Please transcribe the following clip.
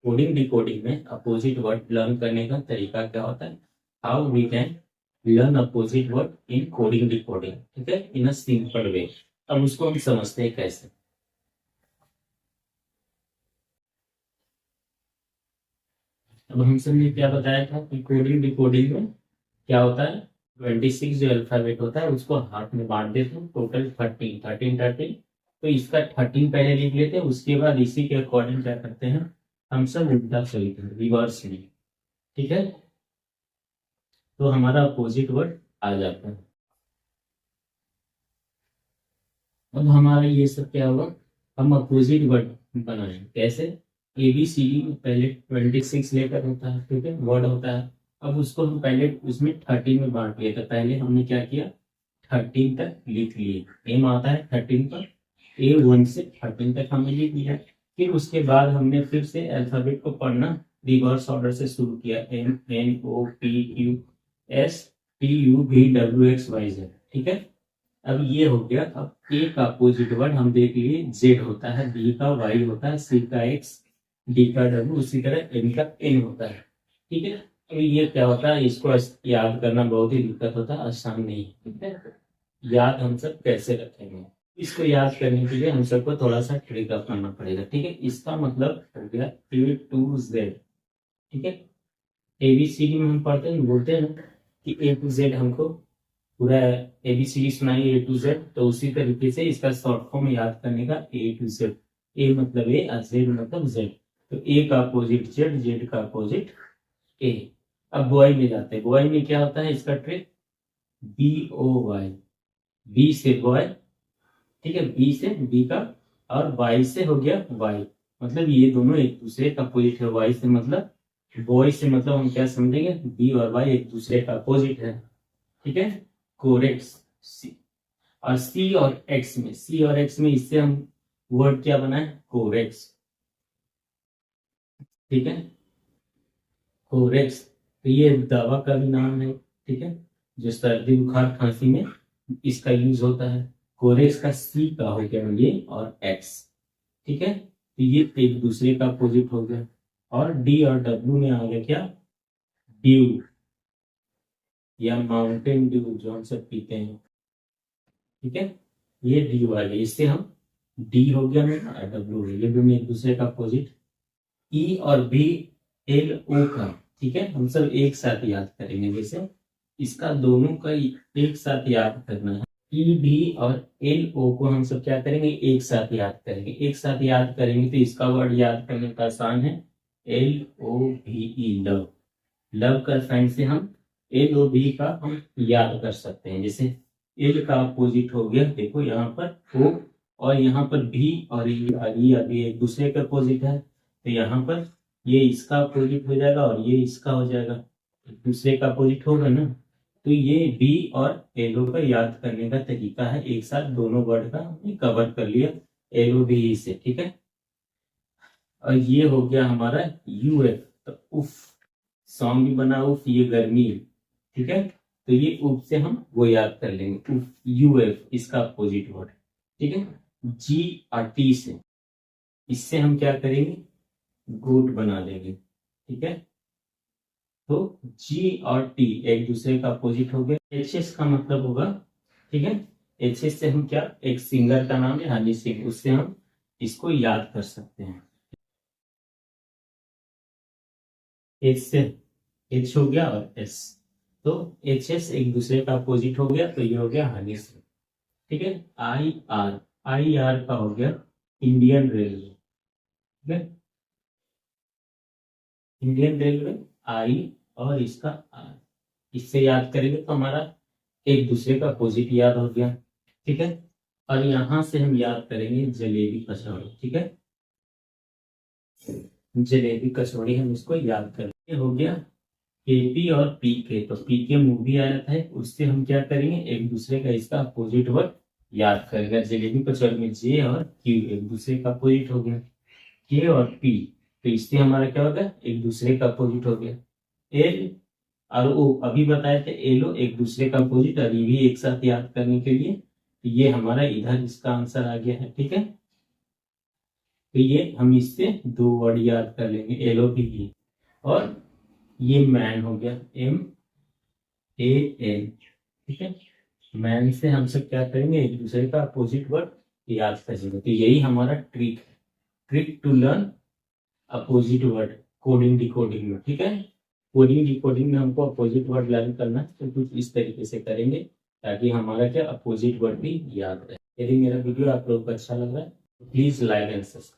Coding decoding में opposite word learn करने का तरीका क्या होता है, how we can learn opposite word in coding decoding, ठीक है, इन अ सिंपल वे। अब उसको हम समझते हैं कैसे। अब हम सबने क्या बताया था कि कोडिंग डिकोडिंग में क्या होता है, 26 जो अल्फाबेट होता है उसको हाथ में बांट देते हैं, टोटल 13 तो इसका 13 पहले लिख लेते हैं, उसके बाद इसी के अकॉर्डिंग क्या करते हैं, हम सब उल्टा चलते हैं, रिवर्स में, ठीक है, तो हमारा अपोजिट वर्ड आ जाता है। अब हमारा ये सब क्या होगा, हम अपोजिट वर्ड बनाएं कैसे, ए बी सी डी में पहले 26 लेटर होता है, ठीक है, वर्ड होता है। अब उसको हम पहले उसमें 13 में बांट लिए, तो पहले हमने क्या किया, 13 तक लिख लिए, एम आता है 13 पर, A1 से 13 तक हमने लिख लिया। फिर उसके बाद हमने फिर से अल्फाबेट को पढ़ना रिवर्स ऑर्डर से शुरू किया, M N O P Q S T U V W X Y Z, ठीक है। अब ये हो गया। अब ए का अपोजिट वर्ड हम देख लिए, जेड होता है, बी का वाई होता है, सी का एक्स, डी का डब्ल्यू, उसी तरह एम का एन होता है, ठीक है। अब ये क्या होता है, इसको याद करना बहुत ही दिक्कत होता है, आसान नहीं, ठीक है। याद हम सब कैसे रखेंगे, इसको याद करने के लिए हम सबको थोड़ा सा ट्रिक अपनाना पड़ेगा, ठीक है। इसका मतलब हो गया ए टू जेड, ठीक है। एबीसीडी में हम पढ़ते हैं, बोलते हैं ना कि ए टू जेड हमको पूरा एबीसीडी सुनाइए ए टू जेड, तो उसी तरीके से इसका शॉर्ट फॉर्म याद करने का ए टू जेड, ए मतलब ए और जेड मतलब जेड, तो ए का अपोजिट जेड, जेड का अपोजिट ए। अब बॉय में जाते हैं, बॉय में क्या होता है इसका trick, B O Y, B से बॉय, ठीक है, बी से बी का, और वाई से हो गया वाई, मतलब ये दोनों एक दूसरे का अपोजिट है, वाई से मतलब, बॉय से मतलब हम क्या समझेंगे, बी और वाई एक दूसरे का अपोजिट है, ठीक है। कोरेक्स सी, और सी और एक्स में, सी और एक्स में इससे हम वर्ड क्या बना है, कोरेक्स, ठीक है, कोरेक्स। तो ये दवा का भी नाम है, ठीक है, जो सर्दी बुखार खांसी में इसका यूज होता है। कोरेक्स का सी का हो गया ये और एक्स, ठीक है, तो ये एक दूसरे का अपोजिट हो गया। और डी और डब्ल्यू में आ गया क्या, ड्यू या माउंटेन ड्यू जो हम सब पीते हैं, ठीक है, ये डी वाले, इससे हम डी हो गया मेरा और डब्ल्यू हो गया, ये दोनों एक दूसरे का अपोजिट। ई और बी एल ओ का, ठीक है, हम सब एक साथ याद करेंगे, जैसे इसका दोनों का एक साथ याद करना है, ई बी और एल ओ को हम सब क्या करेंगे, एक साथ याद करेंगे, एक साथ याद करेंगे तो इसका वर्ड याद करने का आसान है, एल ओ भी ई, लव, लव का साइन से हम एल ओ बी का हम याद कर सकते हैं, जैसे एल का अपोजिट हो गया, देखो यहाँ पर ओ, और यहाँ पर भी, और ये अभी एक दूसरे का अपोजिट है, तो यहाँ पर ये इसका अपोजिट हो जाएगा और ये इसका हो जाएगा, एक दूसरे का अपोजिट होगा ना, तो ये बी और एल ओ का याद करने का तरीका है, एक साथ दोनों वर्ड का हमने कवर कर लिया एल ओ बी से, ठीक है। और ये हो गया हमारा यू एफ, तो उफ, सॉन्ग भी बना उफ, ये गर्मी, ठीक है, तो ये उफ से हम वो याद कर लेंगे, उफ, यू एफ इसका अपोजिट वर्ड, ठीक है। जी और टी से, इससे हम क्या करेंगे, गोट बना देंगे, ठीक है, तो जी और टी एक दूसरे का अपोजिट हो गया। एच एस का मतलब होगा, ठीक है, एच एस से हम क्या, एक सिंगर का नाम है हनी सिंह, उससे हम इसको याद कर सकते हैं, एच से, एच हो गया और एस, तो एच एस एक दूसरे का अपोजिट हो गया, तो ये हो गया हनी सिंह, ठीक है। आई आर, आई आर का हो गया इंडियन रेलवे, ठीक है, इंडियन रेलवे, आई और इसका आर, इससे याद करेंगे तो हमारा एक दूसरे का अपोजिट याद हो गया, ठीक है। और यहां से हम याद करेंगे जलेबी कचौड़ी, ठीक है, जलेबी कचौड़ी हम इसको याद करेंगे, हो गया केपी और पीके, तो पीके मूवी आया था, उससे हम क्या करेंगे, एक दूसरे का इसका अपोजिट वर्ड याद करेंगे, जलेबी कचौड़ी में जे और क्यू एक दूसरे का अपोजिट हो गया, के और पी, तो इससे हमारा क्या होगा, एक दूसरे का अपोजिट हो गया। एल और ओ अभी बताए थे, एलो एक दूसरे का अपोजिट, और ये भी एक साथ याद करने के लिए, ये हमारा इधर इसका आंसर आ गया है, ठीक है। तो ये हम इससे 2 वर्ड याद कर लेंगे, LOVE। और ये मैन हो गया, MAN, ठीक है। मैन से हम सब क्या करेंगे, एक दूसरे का अपोजिट वर्ड याद करेंगे। तो यही हमारा trick to learn opposite word coding decoding में, ठीक है। कोडिंग डिकोडिंग में हमको अपोजिट वर्ड लर्न करना है, तो कुछ इस तरीके से करेंगे ताकि हमारा क्या अपोजिट वर्ड भी याद रहे। यदि मेरा वीडियो आप लोग को अच्छा लग रहा है, प्लीज लाइक एंड सब्सक्राइब।